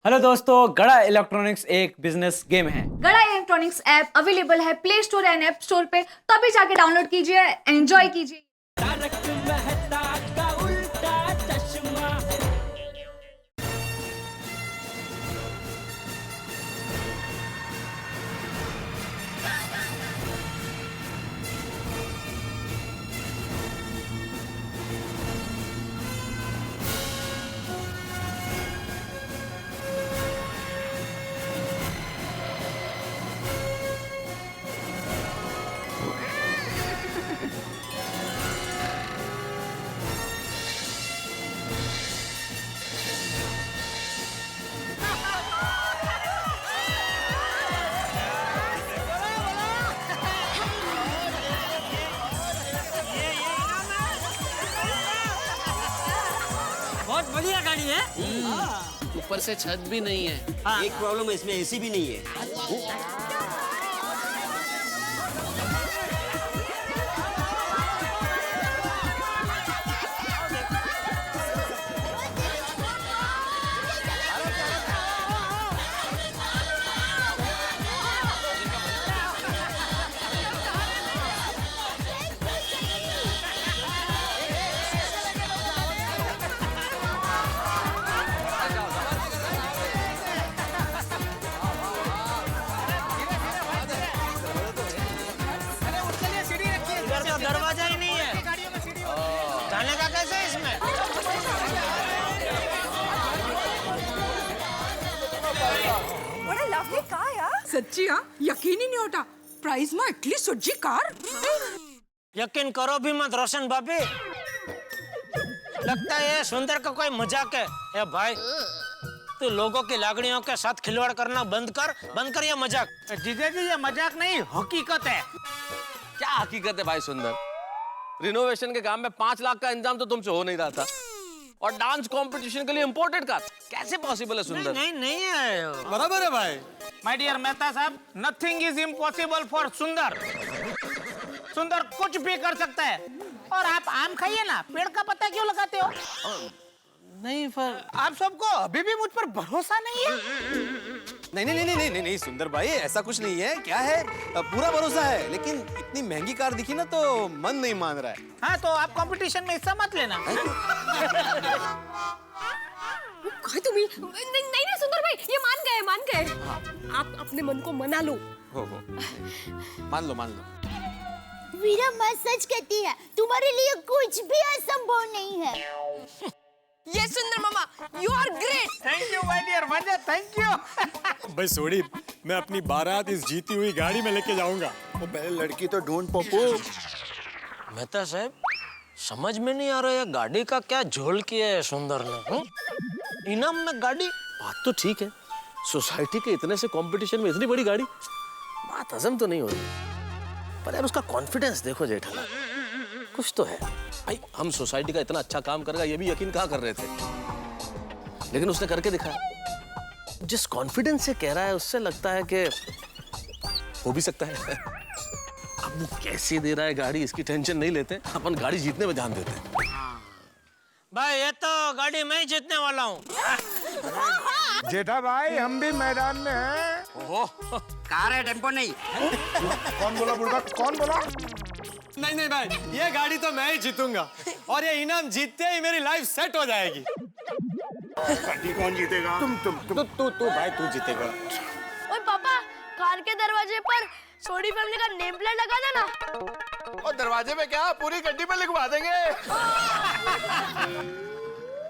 Hello दोस्तों, गड़ा electronics एक बिजनेस गेम है। गड़ा इलेक्ट्रॉनिक्स ऐप अवेलेबल है play store and app store पे, तो अभी जाके डाउनलोड कीजिए, एंजॉय कीजिए। बहुत बढ़िया गाड़ी है। ऊपर से छत भी नहीं है। एक प्रॉब्लम है, इसमें एसी भी नहीं है। इधर तो दरवाजा ही नहीं है, जाने का कैसे इसमें? What a lovely car, यार। सच्ची हाँ, यकीन ही नहीं होता। प्राइस में इतनी सुज्जी कार। यकीन करो भी मत रोशन भाभी, लगता है ये सुंदर का कोई मजाक है। ए भाई, तू लोगों की लागणियों के साथ खिलवाड़ करना बंद कर ये मजाक। जीजा जी, ये मजाक नहीं, हकीकत है। क्या हकीकत है भाई सुंदर? रिनोवेशन के काम में 5 लाख का इंतजाम तो तुमसे हो नहीं रहा था, और डांस कंपटीशन के लिए इम्पोर्टेड कार कैसे पॉसिबल है सुंदर? नहीं है। बराबर है भाई। माय डियर मेहता साहब, नथिंग इज इम्पॉसिबल फॉर सुंदर। सुंदर कुछ भी कर सकता है। और आप आम खाइए ना, पेड़ का पत्ता क्यों लगाते हो? नहीं पर आप सबको अभी भी मुझ पर भरोसा नहीं है? नहीं सुंदर भाई, ऐसा कुछ नहीं है। क्या है, पूरा भरोसा है, लेकिन इतनी महंगी कार दिखी ना तो मन नहीं मान रहा है। हाँ, तो आप कंपटीशन में हिस्सा मत लेना। कहा तुम्ही? नहीं सुंदर भाई, ये मान गए। आप अपने मन को मना लो। हो मान लो। वीरा माँ सच कहती है, तुम्हारे लिए कुछ भी असंभव नहीं है। ये सुंदर मामा, you are great. Thank you my dear मजा, थैंक यू। भाई सोड़ी, मैं अपनी बारात इस जीती हुई गाड़ी में लेके जाऊंगा। वो पहले लड़की तो ढूंढ पप्पू। मेहता साहब, समझ में नहीं आ रहा है गाड़ी का क्या झोल किया है सुंदर ने। इनाम में गाड़ी? बात तो ठीक है, सोसाइटी के इतने से कंपटीशन में इतनी बड़ी गाड़ी, बात हजम तो नहीं हो रही। पर यार उसका कॉन्फिडेंस देखो जेठालाल, कुछ तो है भाई। हम सोसाइटी का इतना अच्छा काम करेगा ये भी यकीन कहाँ कर रहे थे, लेकिन उसने करके दिखाया। जिस कॉन्फिडेंस से कह रहा है उससे लगता है कि हो भी सकता है। अब वो कैसे दे रहा है गाड़ी, इसकी टेंशन नहीं लेते, अपन गाड़ी जीतने में ध्यान देते हैं। भाई, ये तो गाड़ी मैं ही जीतने वाला हूँ। जेठा भाई, हम भी मैदान में हैं। ओहो, कार है, टेम्पो नहीं। कौन बोला बुढ़वा, कौन बोला? नहीं भाई, ये गाड़ी तो मैं ही जीतूंगा, और ये इनाम जीतते ही मेरी लाइफ सेट हो जाएगी। कौन जीतेगा? तू भाई, तू जीतेगा। ओए पापा, कार के दरवाजे पर सोडी फैमिली का नेम प्लेट लगा देना। और दरवाजे पे क्या, पूरी गड्डी पे लिखवा देंगे।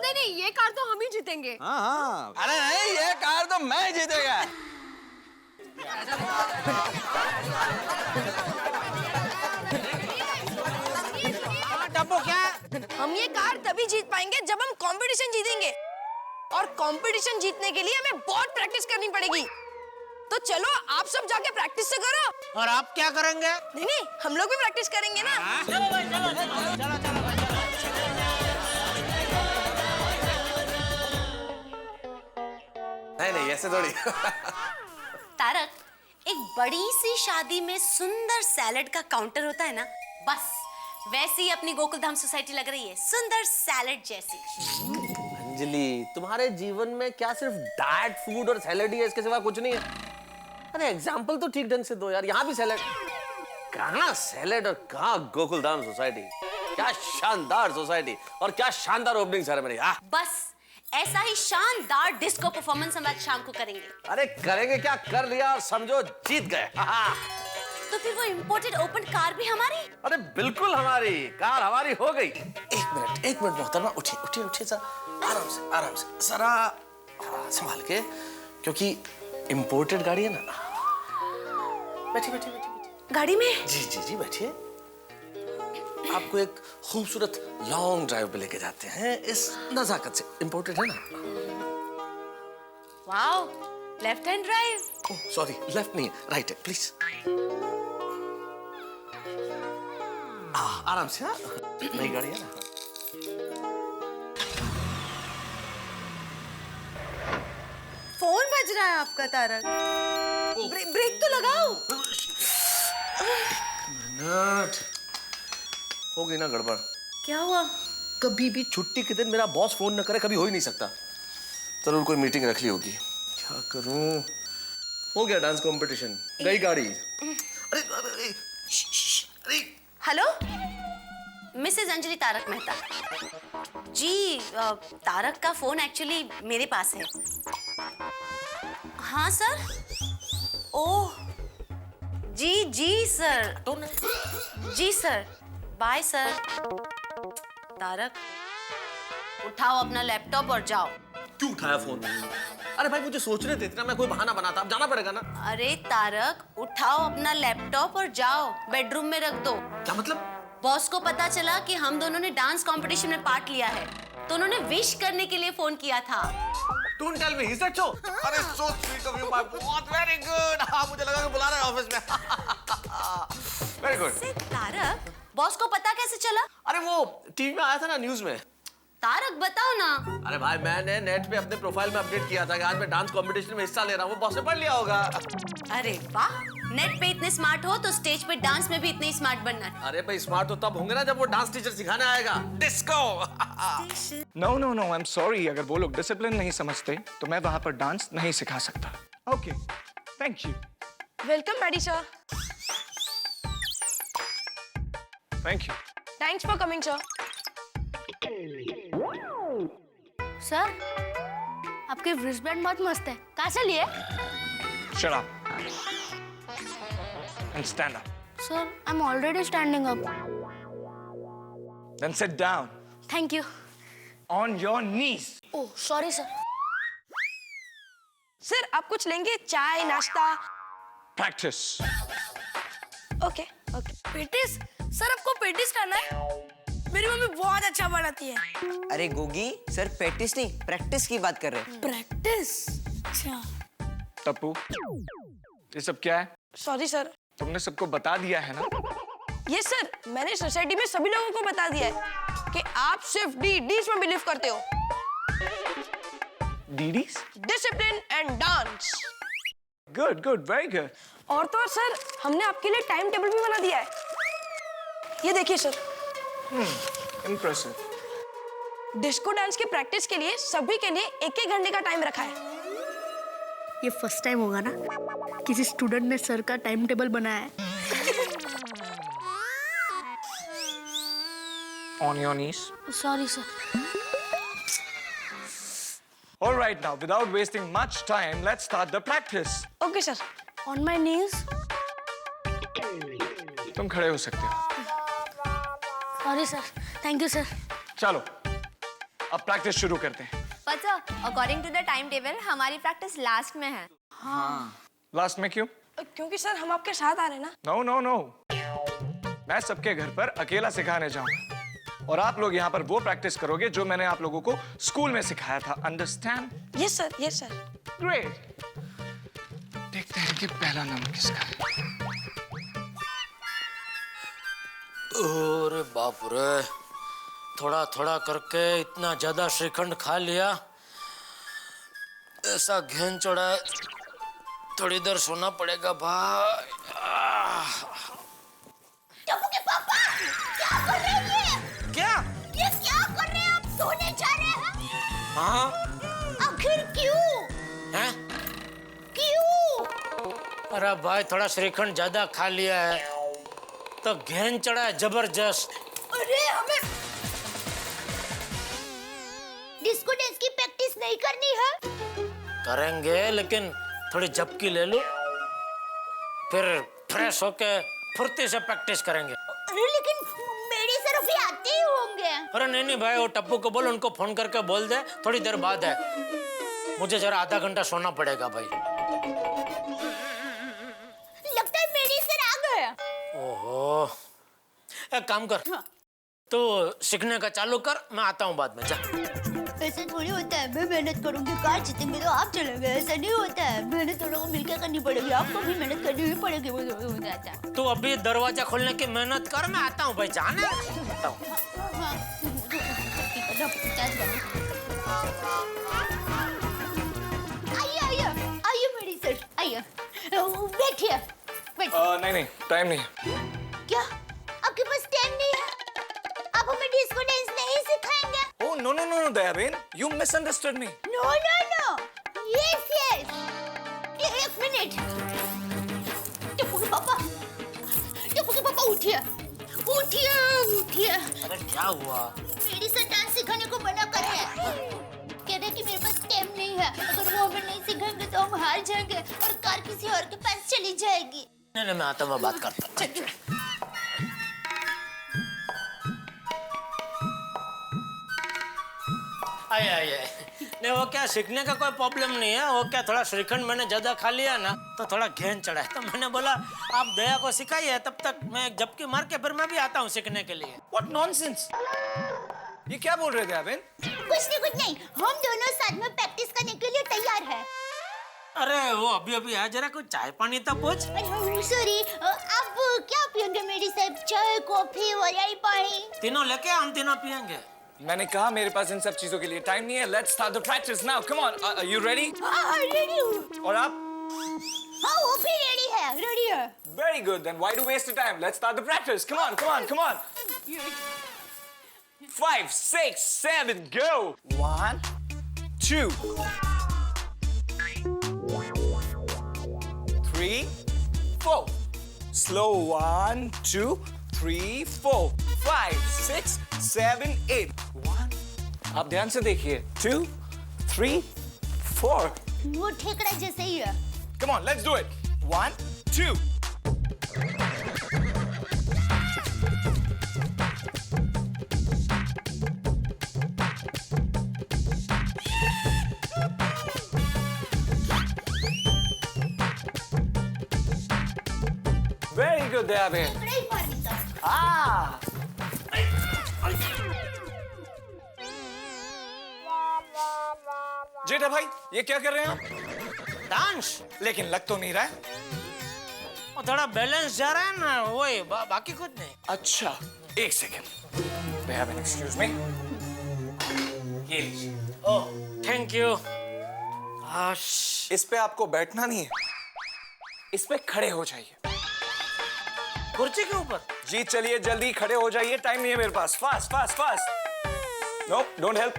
नहीं, ये कार तो हम ही जीतेंगे। हाँ। अरे नहीं, ये कार तो मैं ही जीतेगा। टप्पू, क्या? हम ये कार तभी जीत पाएंगे जब हम कंपटीशन जीतेंगे, और कंपटीशन जीतने के लिए हमें बहुत प्रैक्टिस करनी पड़ेगी। तो चलो आप सब जाके प्रैक्टिस तो करो। और आप क्या करेंगे? नहीं, हम लोग भी प्रैक्टिस करेंगे ना। चलो भाई, चलो। नहीं ऐसे थोड़ी। तारक, एक बड़ी सी शादी में सुंदर सैलेड का काउंटर होता है ना, बस वैसे ही अपनी गोकुलधाम सोसाइटी लग रही है, सुंदर सैलेड जैसी। अंजलि, तुम्हारे जीवन में क्या सिर्फ डाइट फूड और सैलेड ही है, इसके सिवा कुछ नहीं है? अरे एग्जाम्पल तो ठीक ढंग से दो यार। यहाँ भी सैलेड, कहाँ सैलेड और कहाँ गोकुलधाम सोसाइटी। क्या शानदार सोसाइटी और क्या शानदार ओपनिंग सेरेमनी। बस ऐसा ही शानदार डिस्को परफॉर्मेंस हम आज शाम को करेंगे। अरे करेंगे क्या, कर लिया और समझो जीत गए। तो फिर वो इम्पोर्टेड ओपन कार भी हमारी? अरे बिल्कुल हमारी कार, हमारी हो गई। एक मिनट मोहतरमा, उठिए उठिए उठिए सर, आराम से जरा संभाल के, क्योंकि इम्पोर्टेड गाड़ी है ना। बैठिए गाड़ी में? जी बैठिए। आपको एक खूबसूरत लॉन्ग ड्राइव पे लेके जाते हैं इस नजाकत से। इम्पोर्टेड है ना? Wow, left hand drive. Sorry, left नहीं है, राइट है, प्लीज। आराम से। नई गाड़ी है ना। फोन बज रहा है आपका तारक। ब्रेक तो लगाओ। मिनट, हो गई ना गड़बड़। क्या हुआ? कभी भी छुट्टी के दिन मेरा बॉस फोन न करे, कभी हो ही नहीं सकता। जरूर कोई मीटिंग रख ली होगी। क्या करूं? हो गया डांस कंपटीशन, गई गाड़ी। अरे हेलो, मिसेज अंजलि तारक मेहता जी। तारक का फोन एक्चुअली मेरे पास है। हाँ सर। ओह जी सर। जी सर, बाय सर। तारक, उठाओ अपना लैपटॉप और जाओ। क्यों उठाया फोन? अरे भाई मुझे सोचने देते ना, मैं कोई बहाना बनाता, अब जाना पड़ेगा ना। अरे तारक, उठाओ अपना लैपटॉप और जाओ, बेडरूम में रख दो। क्या मतलब? बॉस को पता चला कि हम दोनों ने डांस कंपटीशन में पार्ट लिया है, तो उन्होंने विश करने के लिए फोन किया था। Don't tell me, is that so? अरे so sweet of you, my बहुत very good। हाँ, मुझे लगा कि बुला रहे हैं ऑफिस में। Very good। तारक, बॉस को पता कैसे चला? अरे वो टीवी में आया था ना, न्यूज में। तारक बताओ ना। अरे भाई मैंने नेट पे अपने प्रोफाइल में अपडेट किया था कि आज मैं डांस कंपटीशन में हिस्सा ले रहा हूँ। वो बॉस ने पढ़ लिया होगा। अरे वाह, नेट पे इतने स्मार्ट हो तो स्टेज पे डांस में भी इतने ही स्मार्ट बनना है। अरे भाई स्मार्ट तो तब होंगे ना जब वो डांस टीचर सिखाने आएगा। Disco. No no no, I am sorry, अगर वो लोग डिसिप्लिन नहीं समझते तो मैं वहां पर डांस नहीं सिखा सकता। Okay, thank you. Welcome Maddy sir. Thank you. Thanks for coming sir. Sir, आपके रिस्टबैंड बहुत मस्त है, कहाँ से लिए? Shut up and stand up. Sir, I am already standing up. Then sit down. Thank you. On your knees. Oh sorry sir. Sir आप कुछ लेंगे? चाय, नाश्ता? प्रैक्टिस। ओके। पेटिस? सर आपको पेटिस खाना है? मेरी मम्मी बहुत अच्छा बनाती है। अरे गोगी, सर प्रैक्टिस नहीं प्रैक्टिस की बात कर रहे हैं। प्रैक्टिस? अच्छा। टप्पू, ये सब क्या है? Sorry sir. तुमने सबको बता दिया है ना? ये सर, मैंने सोसाइटी में सभी लोगों को बता दिया है कि आप सिर्फ डीडीज में बिलीव करते हो। DDs? Discipline and dance. Good good, very good. और तो और सर, हमने आपके लिए टाइम टेबल भी बना दिया है। ये देखिए सर। इम्प्रेसिव। डिस्को डांस की प्रैक्टिस के लिए सभी के लिए 1-1 घंटे का टाइम रखा है। ये फर्स्ट टाइम होगा ना किसी स्टूडेंट ने सर का टाइम टेबल बनाया है। On your knees. Sorry sir. All right, now without wasting much time, let's start the practice. Okay sir. On my knees. तुम खड़े हो सकते हो। Sorry sir, thank you sir. चलो, अब प्रैक्टिस शुरू करते हैं। पता, according to the time table हमारी प्रैक्टिस लास्ट में है। लास्ट में क्यों? क्योंकि सर हम आपके साथ आ रहे हैं ना। नो नो नो, मैं सबके घर पर अकेला सिखाने जाऊंगा और आप लोग यहाँ पर वो प्रैक्टिस करोगे जो मैंने आप लोगों को स्कूल में सिखाया था। Understand? Yes sir, yes sir. Great. देखते हैं कि पहला नाम किसका है। अरे बाप रे, थोड़ा थोड़ा करके इतना ज्यादा श्रीखंड खा लिया। ऐसा घेन चढ़ा है, थोड़ी देर सोना पड़ेगा भाई। टप्पू के पापा, क्या कर रहे हैं? क्या? ये क्या कर रहे हैं? आप सोने जा रहे हैं? हाँ आखिर क्यों? हैं? क्यों? अरे भाई थोड़ा श्रीखंड ज्यादा खा लिया है तो घेन चढ़ा है जबरदस्त। अरे हमें डिस्को डांस की प्रैक्टिस नहीं करनी है? करेंगे लेकिन थोड़ी झपकी ले लो, फिर फ्रेश होके फुर्ती से प्रैक्टिस करेंगे। अरे लेकिन मेरी तरफ ही आते ही होंगे। अरे नहीं भाई, वो टप्पू को बोल, उनको फोन करके बोल दे थोड़ी देर बाद है, मुझे जरा आधा घंटा सोना पड़ेगा भाई। लगता है मेरी सर आ गया। ओहो, एक काम कर, तो सीखने का चालू कर, मैं आता हूँ बाद में। जा। ऐसा थोड़ी होता है, मैं मेहनत करूंगी, कार जीतेंगे तो आप चलेंगे, ऐसा नहीं होता है। मेहनत दोनों को मिलकर करनी पड़ेगी, आपको भी मेहनत करनी ही पड़ेगी। वो हो जाता है। तू अभी दरवाजा खोलने की मेहनत कर, मैं आता हूँ भाई। जाना आता हूँ। आइए आइए मेरी सर, आइए बैठिए। नहीं टाइम नहीं है। क्या आपके पास टाइम नहीं है? आप हमें डिस्को डांस नहीं सिखाएंगे? Oh no Dayaben, you misunderstood me. No yes एक मिनट। टप्पू के पापा उठिए। अरे क्या हुआ? मेरी से डांस सिखाने को मना कर रहे हैं। कह रहे कि मेरे पास टाइम नहीं है, अगर वो हमें नहीं सिखाएंगे तो हम हार जाएंगे और कार किसी और के पास चली जाएगी। नहीं मैं आता हूँ, मैं बात करता हूँ। आइए। नहीं वो क्या, सीखने का कोई प्रॉब्लम नहीं है। वो क्या, थोड़ा श्रीखंड मैंने ज्यादा खा लिया ना तो थोड़ा घेन चढ़ा है, तो मैंने बोला आप दया को सिखाइए, तब तक मैं झपकी मार के फिर मैं भी आता हूँ सीखने के लिए। What nonsense? ये क्या बोल रहे थे दयाबेन? कुछ नहीं, हम दोनों साथ में प्रैक्टिस करने के लिए तैयार हैं। अरे वो अभी आया, जरा कुछ चाय पानी तो पूछ। सॉरी, आप क्या पियेंगे मेरी साहब? चाय, कॉफी और यही पानी? तीनों लेके हम तीनों पियेंगे। मैंने कहा मेरे पास इन सब चीजों के लिए टाइम नहीं है। Let's start the practice now. Come on. Are you ready? हाँ रेडी हूँ। और आप? हाँ वो भी रेडी है। Very good. Then why do waste the time? Let's start the practice. Come on. 5, 6, 7, go. 1, 2, 3, 4. Slow. 1, 2, 3, 4, 5, 6, 7, 8. 1. आप ध्यान से देखिए. 2, 3, 4. वो ठेकड़ा जैसे ही है। Come on, let's do it. 1, 2. Very good, Dyaben. ठेकड़ा ही मारने का। Ah. जेठा भाई, ये क्या कर रहे हैं आप? डांस। लेकिन लग तो नहीं रहा है। वो थोड़ा बैलेंस जा रहा है ना, वही बाकी कुछ नहीं। अच्छा, एक सेकेंड। Dayaben, excuse me. ये लीजिए। ओह, थैंक यू। इस पे आपको बैठना नहीं है, इस पे खड़े हो जाइए। कुर्सी के ऊपर? जी चलिए, जल्दी खड़े हो जाइए, टाइम नहीं है मेरे पास। Fast. No, don't help.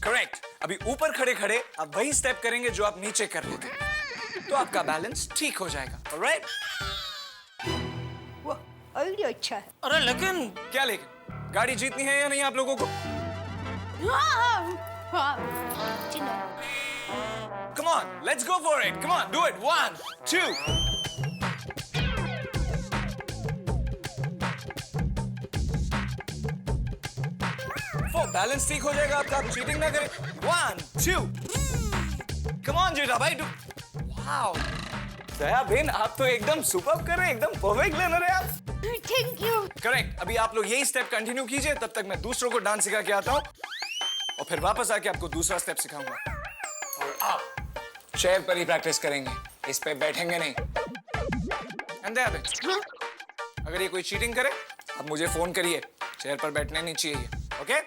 Correct. अभी ऊपर खड़े आप वही स्टेप करेंगे जो आप नीचे कर रहे थे, तो आपका बैलेंस ठीक हो जाएगा। ऑलराइट? वो आइडिया अच्छा है। अरे लेकिन क्या लेकिन? गाड़ी जीतनी है या नहीं आप लोगों को? हाँ। Come on, let's go for it. Come on, do it. 1, 2. वो बैलेंस ठीक हो जाएगा आपका, आप चीटिंग ना करें। 1, 2. Come on जेठा भाई, वाओ। दयाबेन, आप तो एकदम सुपर्ब कर रहे हैं, एकदम परफेक्ट लेनर है आप। Thank you. करेक्ट। अभी आप लोग यही स्टेप कंटिन्यू कीजिए, तब तक मैं दूसरों को डांस सिखा के आता हूँ और फिर वापस आके आपको दूसरा स्टेप सिखाऊंगा। और आप चेयर पर ही प्रैक्टिस करेंगे, इस पे बैठेंगे नहीं। अगर ये कोई चीटिंग करे, आप मुझे फोन करिए, चेयर पर बैठने नहीं चाहिए। ओके?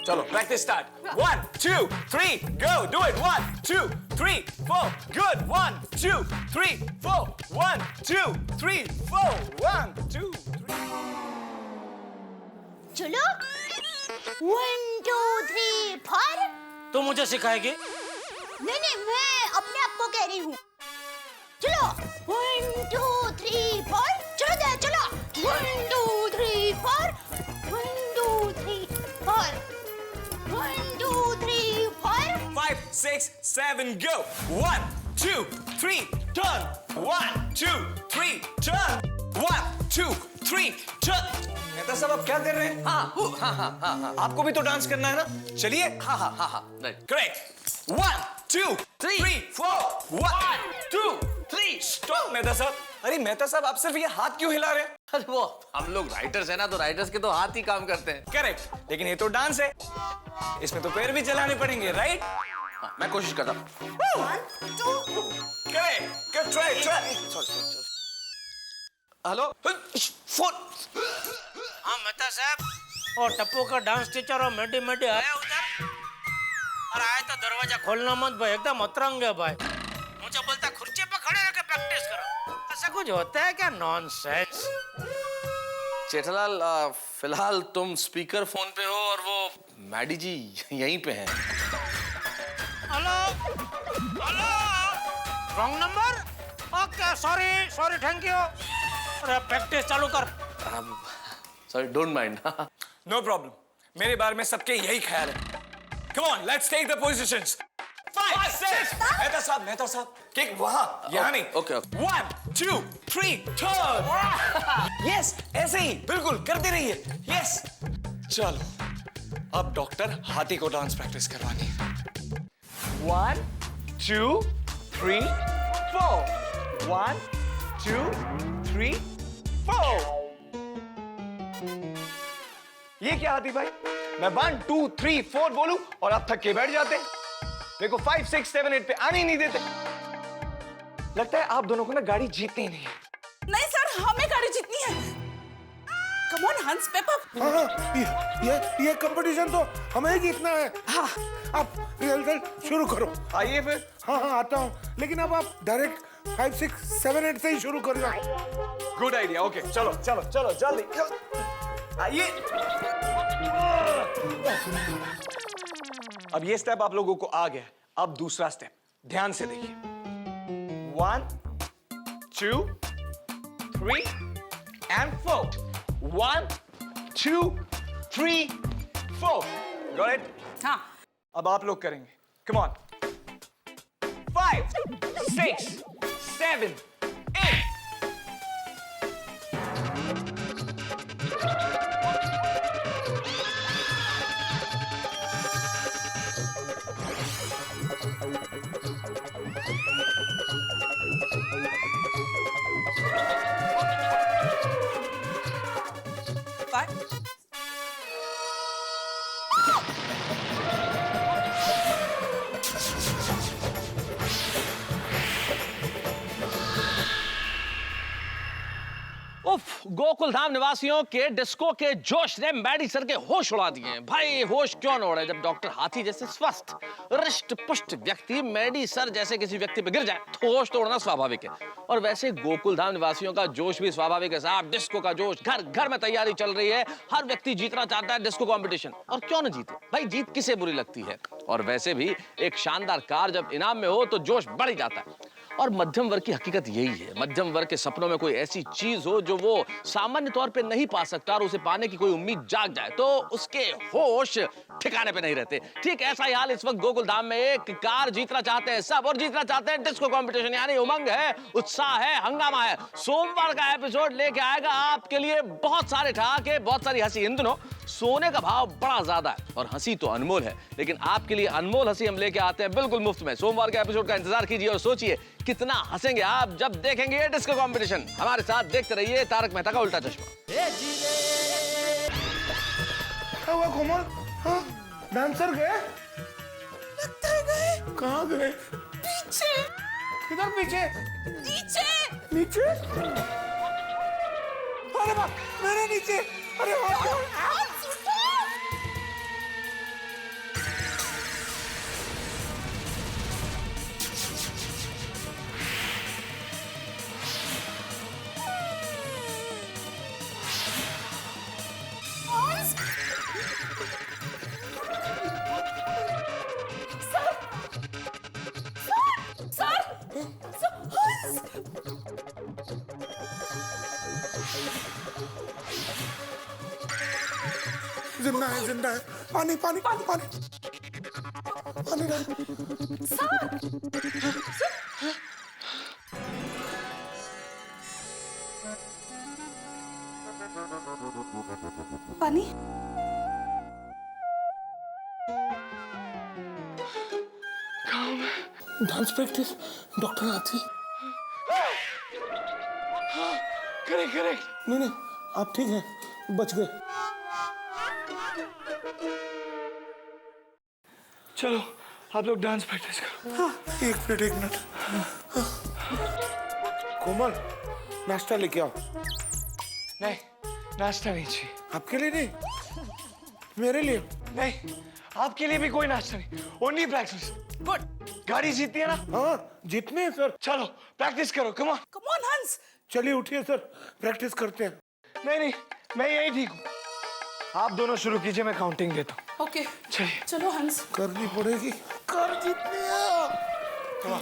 चलो practice start. 1, 2, 3, go, do it. 1, 2, 3, 4, good. 1, 2, 3, 4, 1, 2, 3, 4, 1, 2, 3. चलो 1 2 3 4। तू मुझे सिखाएगी? नहीं नहीं, मैं अपने आप को कह रही हूँ। चलो 1 2 3 4। चलो दे, चलो 1 2 3 4 1 2 3 4 1 2 3 4। 5 6 7 go 1 2 3 turn 1 2 3 turn 1 2 3 turn। Mehta साहब आप क्या कर रहे हैं? हाँ, आपको भी तो डांस करना है ना, चलिए। हाँ, करेक्ट। 1 2 3 4 1 2 3 स्टॉप। मेहता साहब, अरे मेहता साहब आप सिर्फ ये हाथ क्यों हिला रहे हैं? अरे वो हम लोग राइटर्स है ना, तो राइटर्स के तो हाथ ही काम करते हैं। करेक्ट, लेकिन ये तो डांस है, इसमें तो पैर भी चलाने पड़ेंगे, राइट? मैं कोशिश करता हूँ। 1 2 करेक्ट, ट्राई। Hello phone. हाँ मेहता साहब, और टप्पू का डांस टीचर और मेडी आया उधर? और आए तो दरवाजा खोलना मत भाई, एकदम अतरंग है भाई। मुझे बोलता खुर्ची पे खड़े रह के प्रैक्टिस करो। ऐसा कुछ होता है क्या? नॉनसेंस। जेठालाल, फिलहाल तुम स्पीकर फोन पे हो और वो मैडी जी यहीं पे हैं। Hello, wrong number. Okay, sorry, thank you. अरे प्रैक्टिस चालू कर। Sorry, don't mind. No problem, मेरे बारे में सबके यही ख्याल है। Come on, let's take the positions. 5 6। Mehta साहब, किक वहां, यहाँ नहीं। ओके। 1 2 3 टर्न। यस, ऐसे ही बिल्कुल करते रहिए। यस, चलो अब डॉक्टर हाथी को डांस प्रैक्टिस करवानी है। 1 2 3 4 1 2 3 4। ये क्या हाथी भाई, मैं 1 2 3 4 बोलूं और आप थक के बैठ जाते। मेरे को 5 6 7 8 पे आने ही नहीं देते। लगता है आप दोनों को ना गाड़ी जीतनी नहीं है। नहीं सर, हमें गाड़ी जीतनी है। कम ऑन हंस पेपर। हाँ, ये कंपटीशन तो हमें ही जीतना है। हाँ, आप रिहर्सल शुरू करो। आइए फिर। हाँ, आता हूँ, लेकिन अब आप डायरेक्ट 5 6 7 8 से ही शुरू करिए। Good idea. ओके, चलो जल्दी आइए। अब ये स्टेप आप लोगों को आ गया, अब दूसरा स्टेप ध्यान से देखिए। 1 2 3 and 4 1 2 3 4। Got it? हाँ। अब आप लोग करेंगे। Come on। 5 6 7 8। उफ, गोकुल धाम निवासियों के डिस्को के जोश ने मैडी सर के होश उड़ा दिए हैं। भाई होश क्यों न उड़े जब डॉक्टर हाथी जैसे स्वस्थ रिष्ट पुष्ट व्यक्ति मैडी सर जैसे किसी व्यक्ति पे गिर जाए तो होश तो उड़ना स्वाभाविक है। और वैसे गोकुल धाम निवासियों का जोश भी स्वाभाविक है साहब। डिस्को का जोश, घर घर में तैयारी चल रही है, हर व्यक्ति जीतना चाहता है डिस्को कंपटीशन। और क्यों न जीते भाई, जीत किसे बुरी लगती है। और वैसे भी एक शानदार कार जब इनाम में हो तो जोश बढ़ ही जाता है। और मध्यम वर्ग की हकीकत यही है, मध्यम वर्ग के सपनों में कोई ऐसी चीज हो जो वो सामान्य तौर पे नहीं पा सकता और उसे पाने की कोई उम्मीद जाग जाए तो उसके होश ठिकाने पे नहीं रहते। ठीक ऐसा ही हाल इस वक्त गोकुल धाम में एक कार जीतना चाहते हैं सब, और जीतना चाहते हैं डिस्को कंपटीशन। यानी उमंग है, उत्साह है, हंगामा है। सोमवार का एपिसोड लेके आएगा आपके लिए बहुत सारे ठहाके, बहुत सारी हंसी। इन दिनों सोने का भाव बड़ा ज्यादा है और हंसी तो अनमोल है, लेकिन आपके लिए अनमोल हंसी हम लेके आते हैं बिल्कुल मुफ्त में। सोमवार के एपिसोड का इंतजार कीजिए और सोचिए कितना हंसेंगे आप जब देखेंगे ये डिस्को कंपटीशन। हमारे साथ देखते रहिए तारक मेहता का उल्टा चश्मा। क्या हुआ कोमल? हाँ, डांसर गए? लगता है गए। कहाँ गए? पीछे। किधर पीछे? नीचे। नीचे? अरे बाप, मेरे नीचे। अरे बाप। जिंदा है, जिंदा है। पानी पानी पानी पानी पानी डाल। पानी डांस प्रैक्टिस, डॉक्टर आती। Correct correct. नहीं नहीं, आप ठीक हैं, बच गए। चलो आप लोग डांस प्रैक्टिस करो। एक मिनट। कोमल, नाश्ता लेके आओ। नहीं, नाश्ता नहीं चाहिए। आपके लिए नहीं, मेरे लिए। नहीं, आपके लिए भी कोई नाश्ता नहीं, ओनली प्रैक्टिस। गुड, गाड़ी जीतती है ना? हाँ, जीतने हैं सर। चलो प्रैक्टिस करो, कम ऑन। कम ऑन हंस। चलिए उठिए सर, प्रैक्टिस करते हैं। नहीं, मैं यही ठीक हूँ। आप दोनों शुरू कीजिए, मैं काउंटिंग देता हूँ। ओके चलिए। चलो हंस। करनी पड़ेगी, कर जीतने हैं। Come on.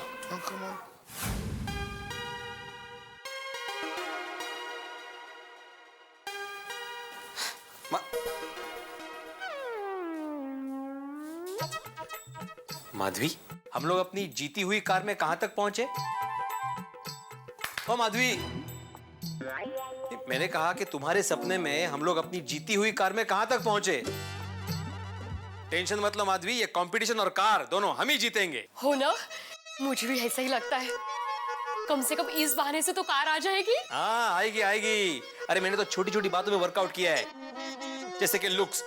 माधवी, हम लोग अपनी जीती हुई कार में कहां तक पहुंचे? ओ माधवी, मैंने कहा कि तुम्हारे सपने में हम लोग अपनी जीती हुई कार में कहां तक पहुंचे? टेंशन मत लो माधवी, ये कंपटीशन और कार दोनों हम ही जीतेंगे। हो ना, मुझे भी ऐसा ही लगता है। कम से कम इस बहाने से तो कार आ जाएगी। हाँ, आएगी आएगी। अरे मैंने तो छोटी छोटी बातों में वर्कआउट किया है, जैसे कि लुक्स।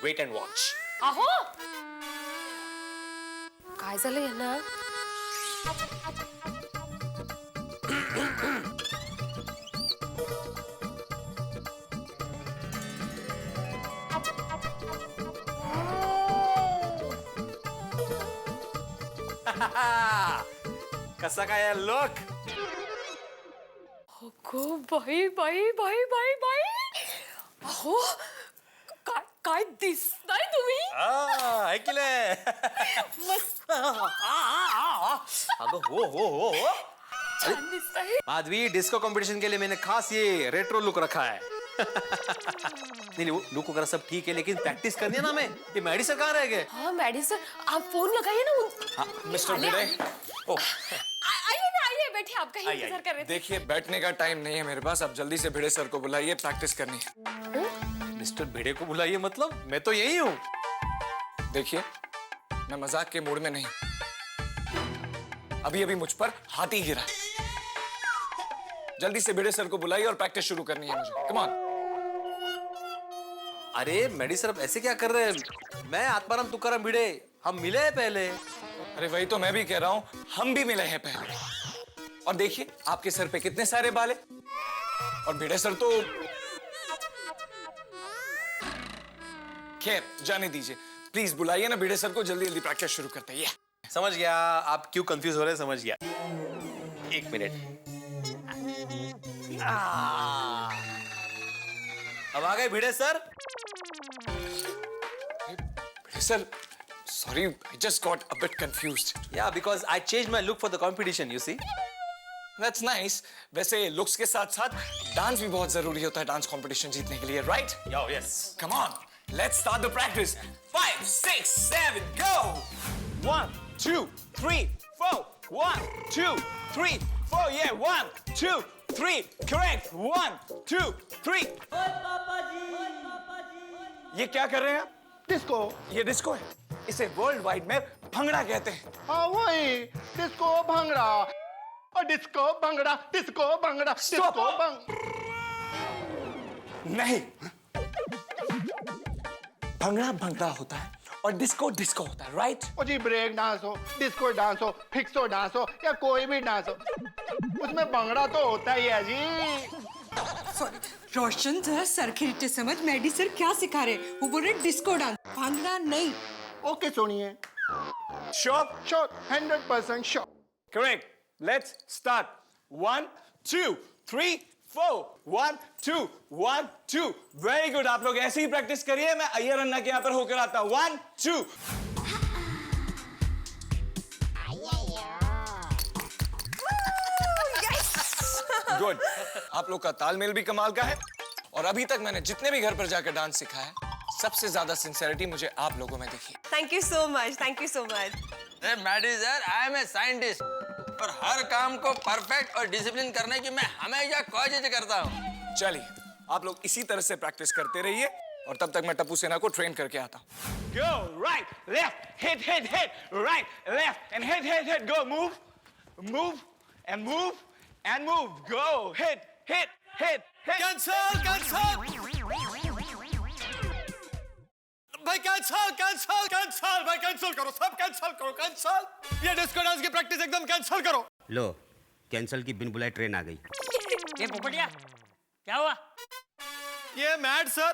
Wait and watch. आहो, काय झालंय ना? कसा काय look? Ago by by by by by, अहो काय दिसताय तुम्ही. ऐकलंय. मस्त अगं हो. छान दिसताय. माधवी, डिस्को कंपटीशन के लिए मैंने खास ये रेट्रो लुक रखा है. नहीं लुक वगैरह सब ठीक है, लेकिन प्रैक्टिस करनी है ना हमें. ये मैडी सर कहाँ रह गए? हाँ मैडी सर, आप फोन लगाइए ना. हाँ, मिस्टर भिड़े, आइए ना, आइए बैठिए, आपका ही इंतजार कर रहे थे. देखिए बैठने का टाइम नहीं है मेरे पास. आप जल्दी से भिड़े सर को बुलाइए, प्रैक्टिस करनी है. मिस्टर भिड़े को बुलाइए मतलब? मैं तो यही हूँ. देखिए, मैं मजाक के मूड में नहीं. अभी मुझ पर हाथी गिरा. जल्दी से भिड़े सर को बुलाइए और प्रैक्टिस शुरू करनी है मुझे. Come on. अरे मैडी सर, अब ऐसे क्या कर रहे हैं? मैं आत्माराम तुकाराम भिड़े, हम मिले हैं पहले. अरे वही तो मैं भी कह रहा हूँ, हम भी मिले हैं पहले. और देखिए आपके सर पे कितने सारे बाल हैं. और भिड़े सर तो खैर जाने दीजिए. प्लीज बुलाइए ना भिड़े सर को. जल्दी जल्दी प्रैक्टिस शुरू करते हैं. समझ गया आप क्यों कंफ्यूज हो रहे हैं, समझ गया. एक मिनट. अब आ गए Bhide sir. Bhide sir, sorry, I just got a bit confused. Yeah, because I changed my look for the competition, you see. That's nice. वैसे looks के साथ साथ डांस भी बहुत जरूरी होता है डांस कंपटीशन जीतने के लिए, right? Yo, yes. Come on, let's start the practice. 5, 6, 7, go! 1, 2, 3, 4. 1, 2, 3, 4. Yeah, 1, 2, 3. Correct. 1, 2, 3. ये क्या कर रहे हैं आप? डिस्को. ये डिस्को है. इसे वर्ल्ड वाइड में भंगड़ा कहते हैं. हाँ वही, डिस्को भंगड़ा. और disco bhangra, disco bhangra, disco नहीं, भंगड़ा भंगड़ा होता है और डिस्को डिस्को होता है, राइट? ओ जी, ब्रेक डांस हो, डिस्को डांस हो, फिक्सो डांस हो या कोई भी डांस हो, उसमें भंगड़ा तो होता ही है जी. सॉरी रोशन, जरा सरखिरीटे समझ. मैडी सर क्या सिखा रहे? वो बोल रहे डिस्को डांस, भांगड़ा नहीं. ओके सुनिए. Sure? Sure, 100% sure. Correct. Let's start. 1, 2, 3, 4. 1, 2, 1, 2. Very good. आप लोग ऐसे ही प्रैक्टिस करिए. मैं अय्यर अन्ना के यहाँ पर होकर आता हूँ. 1, 2. गुड. आप लोग का तालमेल भी कमाल का है और अभी तक मैंने जितने भी घर पर जाकर डांस सीखा है, सबसे ज्यादा सिंसेरिटी मुझे आप लोगों में दिखी। Thank you so much, thank you so much. Maddy sir, I am a scientist और हर काम को परफेक्ट और डिसिप्लिन करने की मैं हमेशा कोशिश करता हूँ। चलिए, आप लोग इसी तरह से प्रैक्टिस करते रहिए और तब तक मैं टप्पू सेना को ट्रेन करके आता हूँ। Go right, left, hit, hit, hit, right, left, and hit, hit, hit. Go, move, move, and move, and move. Go, hit, hit, hit, hit. Cancel, cancel. भाई cancel, cancel, cancel. भाई cancel करो, सब cancel करो, cancel. ये disco dance की practice एकदम cancel करो. लो, cancel की बिन बुलाए ट्रेन आ गई। ये पोपटिया, क्या हुआ? ये मैड सर,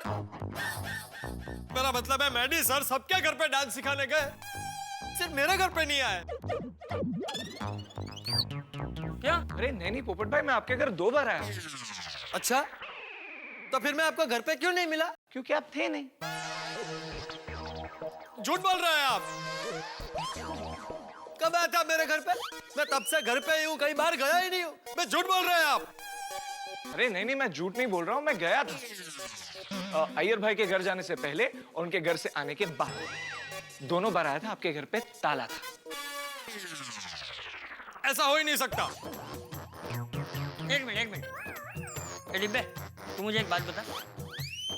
मेरा मतलब है मैडी सर सबके घर पे डांस सिखाने गए, सिर्फ मेरे घर पे नहीं आए। क्या? अरे नहीं पोपट भाई, मैं आपके घर 2 बार आया। अच्छा, तो फिर मैं आपको घर पे क्यों नहीं मिला? क्योंकि आप थे नहीं। झूठ बोल रहे हैं आप। कब आया था मेरे घर पे? मैं तब से घर पे ही हूँ, कहीं बाहर गया ही नहीं हूँ। मैं झूठ बोल रहे हैं आप। अरे नहीं, मैं झूठ नहीं बोल रहा हूँ, मैं गया था अय्यर भाई के घर जाने से पहले और उनके घर से आने के बाद। दोनों बार आया था, आपके घर पे ताला था। ऐसा हो ही नहीं सकता। एक मिनट। ए डिब्बे, तू मुझे एक बात बता,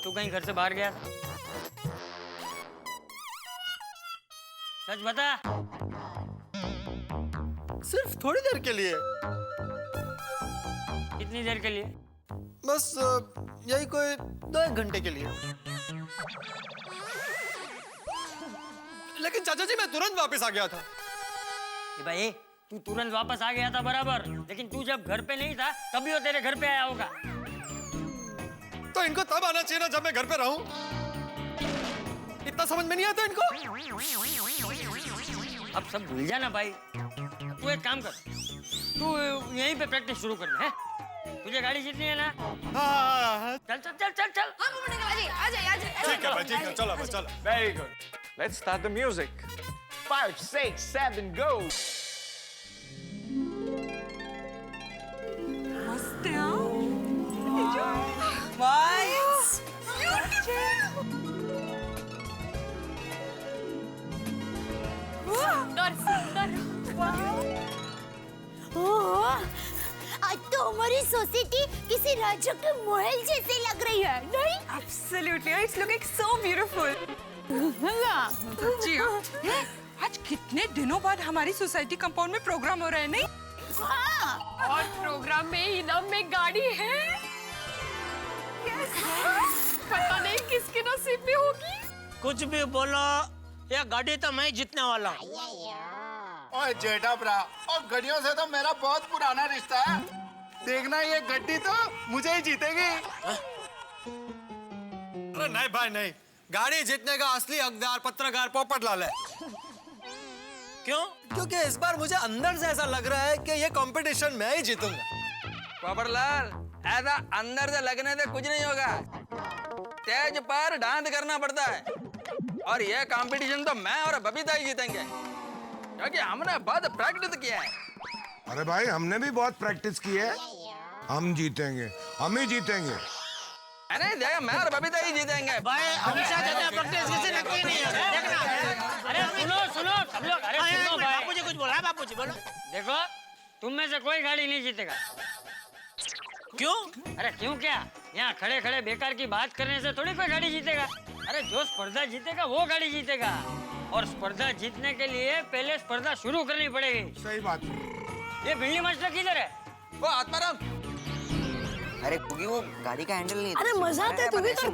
तू कहीं घर से बाहर गया था? सच बता। सिर्फ थोड़ी देर के लिए। कितनी देर के लिए? बस यही कोई 2-1 घंटे के लिए। लेकिन चाचा जी मैं तुरंत वापस आ गया था। भाई तू तुरंत वापस आ गया था बराबर, लेकिन तू जब घर पे नहीं था तभी वो तेरे घर पे आया होगा। तो इनको तब आना चाहिए ना जब मैं घर पे रहूं। इतना समझ में नहीं आता इनको। अब सब भूल जाना भाई। तू एक काम कर, तू यहीं पे प्रैक्टिस शुरू कर दे। तुझे गाड़ी जीतनी है ना? हाँ। चल चल चल चल चल। हाँ पोपट अंकल, आ जाइए। ठीक है भाई, ठीक है, चलो भाई, चलो। Very good, let's start the music. 5, 6, 7, go। मस्त है, हाँ? आज तो हमारी सोसाइटी किसी राज्य के महल जैसे लग रही है, नहीं? Absolutely, it's looking so beautiful. जी हाँ। आज कितने दिनों बाद हमारी सोसाइटी कंपाउंड में प्रोग्राम हो रहा है, नहीं? हाँ। और प्रोग्राम में इनाम में गाड़ी है। पता नहीं किसके नसीब में होगी। कुछ भी बोलो, ये गाड़ी तो मैं जीतने वाला हूँ। ओए जेठा भरा, और गड्डियों से तो मेरा बहुत पुराना रिश्ता है। देखना ये गड्डी तो मुझे ही जीतेगी। अरे नहीं भाई नहीं, गाड़ी जीतने का असली हकदार पत्रकार पोपटलाल है। क्यों? क्योंकि इस बार मुझे अंदर से ऐसा लग रहा है कि ये कंपटीशन मैं ही जीतूंगा। पोपटलाल, ऐसा अंदर से लगने से कुछ नहीं होगा। स्टेज पर डांस करना पड़ता है और ये कंपटीशन तो मैं और बबीता ही जीतेंगे, क्योंकि हमने बहुत प्रैक्टिस किया है। अरे भाई, हमने भी बहुत प्रैक्टिस की है। हम जीतेंगे, हम ही जीतेंगे। अरे देखा, मैं और बबीता ही जीतेंगे। भाई हमेशा कहते हैं प्रैक्टिस किसी ने की नहीं है। देखना। अरे सुनो सब लोग। अरे सुनो भाई, बापूजी कुछ बोला है। बापूजी बोलो। देखो, तुम में से कोई गाड़ी नहीं जीतेगा। क्यों? अरे क्यों क्या? यहाँ खड़े खड़े बेकार की बात करने से थोड़ी कोई गाड़ी जीतेगा। अरे जो स्पर्धा जीतेगा वो गाड़ी जीतेगा, और स्पर्धा जीतने के लिए पहले स्पर्धा शुरू करनी पड़ेगी। सही बात। ये बिल्ली मास्टर किधर है? वो आत्माराम। अरे क्योंकि वो गाड़ी का हैंडल नहीं। अरे मजा आता है, तू भी कर।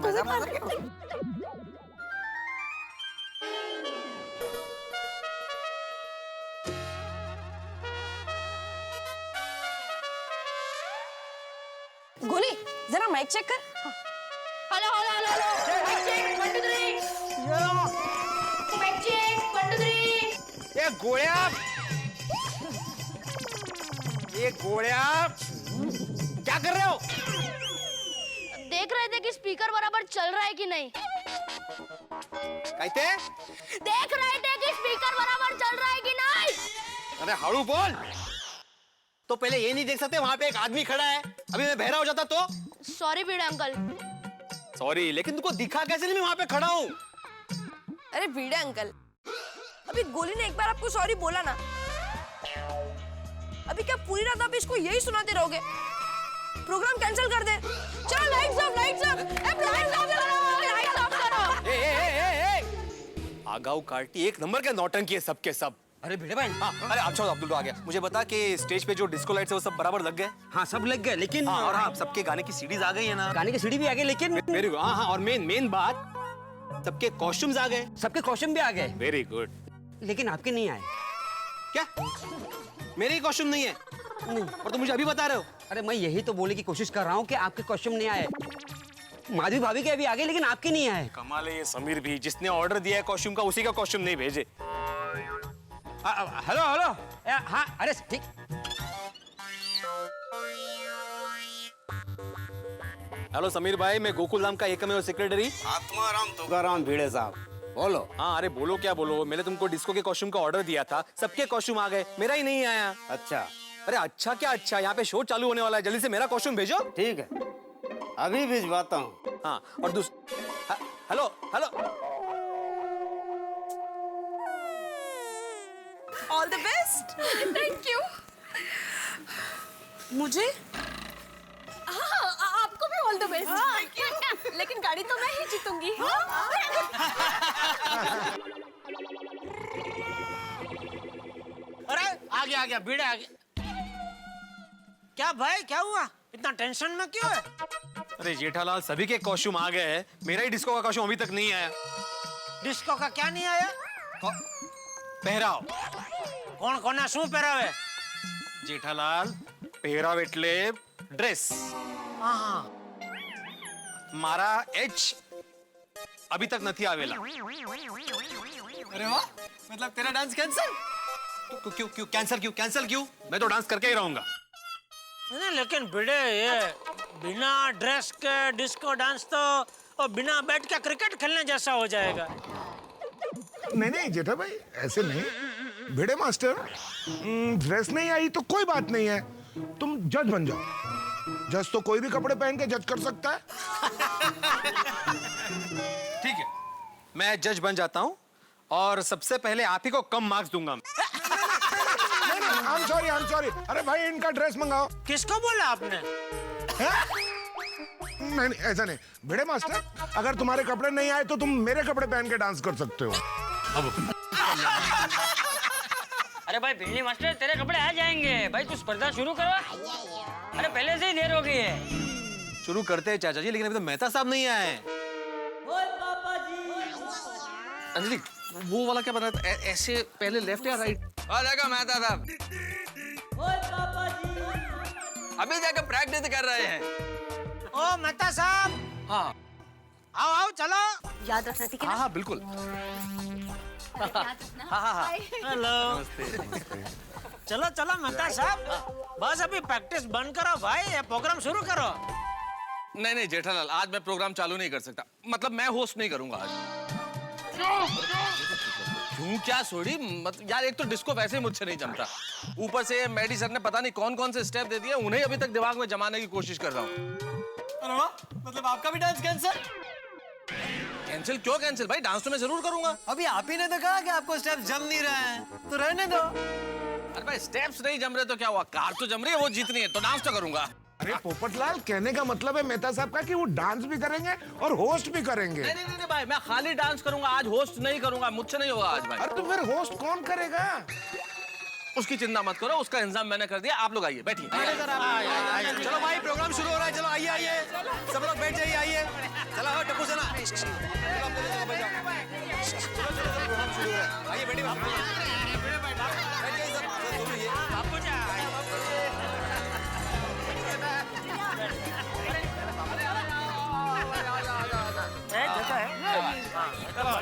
गोली, जरा माइक चेक कर। Hello hello hello, mic check 1 2 3। Mic check 1 2 3। ये गोलियां, क्या कर रहे हो? देख रहे थे कि स्पीकर बराबर चल रहा है कि नहीं। कहते? देख रहे थे कि स्पीकर बराबर चल रहा है कि नहीं। अरे हाड़ू बोल। तो पहले ये नहीं देख सकते वहाँ पे एक आदमी खड़ा है? अभी मैं बहरा हो जाता तो? सॉरी भिड़े अंकल, सॉरी, लेकिन तुमको दिखा कैसे नहीं मैं वहां पे खड़ा हूँ? अरे भिड़े अंकल, अभी गोली ने एक बार आपको सॉरी बोला ना, अभी क्या पूरी रात आप इसको यही सुनाते रहोगे? प्रोग्राम कैंसिल कर दे। चलो lights off, lights off, lights off करो, लाइट्स ऑफ करो। आगाऊ कार्टी एक नंबर के नौटंकी है सबके सब। अरे भिड़े भाई, हाँ, अरे अच्छा अब्दुल आ गया। मुझे बता कि स्टेज पे जो डिस्को लाइट्स है वो सब बराबर लग गए? हाँ सब लग गए, लेकिन हाँ, और हाँ, सबके गाने की सीडीज आ गई है ना? गाने की सीडी भी आ गई, लेकिन वेरी गुड। हाँ हाँ, और मेन बात, सबके कॉस्ट्यूम्स आ गए। सबके कॉस्ट्यूम भी आ गए, वेरी गुड। लेकिन आपके नहीं आए। क्या मेरे ही कॉस्ट्यूम नहीं है? नहीं। और तुम मुझे अभी बता रहे हो? अरे मैं यही तो बोलने की कोशिश कर रहा हूँ कि आपके कॉस्ट्यूम नहीं आए। माधवी भाभी के अभी आ गए, लेकिन आपके नहीं आए। कमाल है ये समीर भी, जिसने ऑर्डर दिया है कॉस्ट्यूम का उसी का कॉस्ट्यूम नहीं भेजे। हेलो हेलो, हाँ अरे ठीक। हेलो समीर भाई, मैं गोकुल धाम का एकमेव सेक्रेटरी आत्माराम तुकाराम भिड़े साहब, बोलो। हाँ अरे बोलो क्या बोलो, मैंने तुमको डिस्को के कॉस्ट्यूम का ऑर्डर दिया था, सबके कॉस्ट्यूम आ गए, मेरा ही नहीं आया। अच्छा, अरे अच्छा क्या अच्छा, यहाँ पे शो चालू होने वाला है, जल्दी से मेरा कॉस्ट्यूम भेजो। ठीक है, अभी भिजवाता हूँ। हाँ और hello hello, all the best. Thank you. मुझे? हाँ, आपको भी ऑल द बेस्ट। लेकिन गाड़ी तो मैं ही जीतूंगी। अरे आ गया भिड़े आ गया। क्या भाई क्या हुआ, इतना टेंशन में क्यों है? अरे जेठालाल सभी के कॉस्ट्यूम आ गए हैं, मेरा ही डिस्को का कॉस्ट्यूम अभी तक नहीं आया। डिस्को का क्या नहीं आया? पहराव। कौन कोना शू पहरावे? जेठालाल पहराव एटले ड्रेस। हाँ, मारा एच अभी तक नहीं आवेला। अरे वाह, मतलब तेरा डांस कैंसिल? क्यों कैंसिल क्यों? मैं तो डांस करके ही रहूंगा। नहीं लेकिन भिड़े, ये बिना ड्रेस के डिस्को डांस तो और बिना बैट के क्रिकेट खेलने जैसा हो जाएगा। नहीं जेठा भाई, ऐसे नहीं। भिड़े मास्टर, ड्रेस नहीं आई तो कोई बात नहीं है, तुम जज बन जाओ। जज तो कोई भी कपड़े पहन के जज कर सकता है। ठीक है, मैं जज बन जाता हूँ और सबसे पहले आप ही को कम मार्क्स दूंगा। आई एम सॉरी। अरे भाई इनका ड्रेस मंगाओ। किसको बोला आपने? नहीं ऐसा नहीं। भिड़े मास्टर, अगर तुम्हारे कपड़े नहीं आए तो तुम मेरे कपड़े पहन के डांस कर सकते हो। अरे भाई भिड़े मास्टर, तेरे कपड़े आ जाएंगे भाई, तू स्पर्धा शुरू करो। अरे पहले से ही देर हो गई है। शुरू करते हैं चाचा जी, लेकिन अभी तो मेहता साहब नहीं आए हैं। अंजलि वो वाला क्या बना था? ऐसे पहले लेफ्ट या राइट? देखो मेहता साहब, अभी जाकर प्रैक्टिस कर रहे हैं। ओ मेहता साहब, हाँ आओ चलो। याद रखना, ठीक है ना? हाँ बिल्कुल। हाँ। हेलो। चलो मेहता साहब, बस अभी प्रैक्टिस बंद करो भाई, ये प्रोग्राम शुरू करो। नहीं जेठालाल, आज मैं प्रोग्राम चालू नहीं कर सकता, मतलब मैं होस्ट नहीं करूंगा आज। क्यों क्या सोड़ी? यार एक तो डिस्को वैसे ही मुझसे नहीं जमता, ऊपर से मेडी सर ने पता नहीं कौन कौन से स्टेप दे दिए, उन्हें अभी तक दिमाग में जमाने की कोशिश कर रहा हूँ। अरे वाह, मतलब आपका भी डांस कैंसिल? कैंसिल क्यों कैंसिल भाई, डांस तो मैं जरूर करूंगा। अभी आप ही ने तो कहा कि आपको स्टेप्स जम नहीं रहे हैं, तो रहने दो। अरे भाई स्टेप्स नहीं जम रहे तो क्या हुआ, कार तो जम रही है, वो जीतनी है तो डांस तो करूंगा। अरे पोपटलाल, कहने का मतलब है मेहता साहब का कि वो डांस भी करेंगे और होस्ट भी करेंगे। नहीं भाई, मैं खाली डांस करूंगा आज, होस्ट नहीं करूंगा, मुझसे नहीं होगा आज भाई। अरे तो फिर होस्ट कौन करेगा? उसकी चिंता मत करो, उसका इंतजाम मैंने कर दिया। आप लोग आइए, बैठिए। चलो भाई प्रोग्राम शुरू हो रहा है, चलो आइए सब लोग बैठ जाइए, आइए। चलो टप्पू से ना, प्रोग्राम शुरू हो रहा है, आइए बैठिए।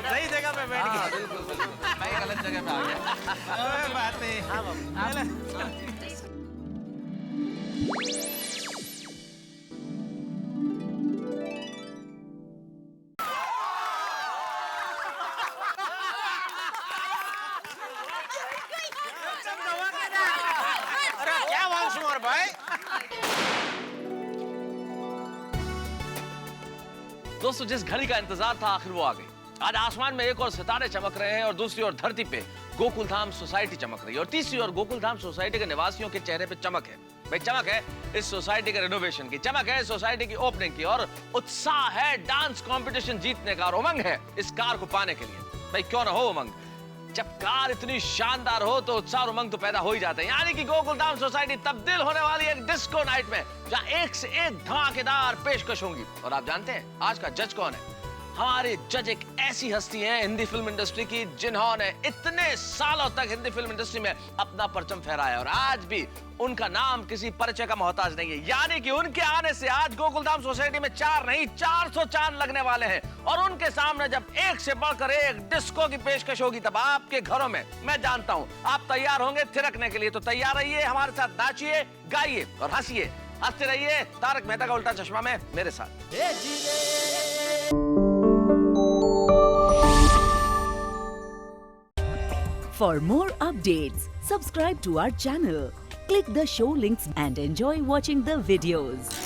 सही जगह पे बैठ गया। बिल्कुल, मैं गलत जगह पे आ गया। बात नहीं। अरे क्या वांशुमार भाई, दोस्तों, जिस घड़ी का इंतजार था आखिर वो आ गई। आज आसमान में एक और सितारे चमक रहे हैं और दूसरी ओर धरती पे गोकुलधाम सोसाइटी चमक रही है और तीसरी ओर गोकुलधाम सोसाइटी के निवासियों के चेहरे पे चमक है। भाई चमक है इस सोसाइटी के रेनोवेशन की, चमक है सोसाइटी की ओपनिंग की और उत्साह है डांस कंपटीशन जीतने का और उमंग है इस कार को पाने के लिए। भाई क्यों ना हो उमंग, जब कार इतनी शानदार हो तो उत्साह और उमंग तो पैदा हो ही जाते हैं। यानी कि गोकुलधाम सोसाइटी तब्दील होने वाली एक डिस्को नाइट में जहां एक से एक धमाकेदार पेशकश होंगी। और आप जानते हैं आज का जज कौन है? हमारे जज एक ऐसी हस्ती हैं हिंदी फिल्म इंडस्ट्री की जिन्होंने इतने सालों तक हिंदी फिल्म इंडस्ट्री में अपना परचम फहराया और आज भी उनका नाम किसी परिचय का मोहताज नहीं है। यानी कि उनके आने से आज गोकुलधाम सोसाइटी में 4 नहीं 400 चांद लगने वाले हैं और उनके सामने जब एक से बढ़कर एक डिस्को की पेशकश होगी तब आपके घरों में, मैं जानता हूं आप तैयार होंगे थिरकने के लिए। तो तैयार रहिए, हमारे साथ नाचिए, गाइए और हंसिए। हंसते रहिए तारक मेहता का उल्टा चश्मा में मेरे साथ। For more updates, subscribe to our channel, click the show links and enjoy watching the videos.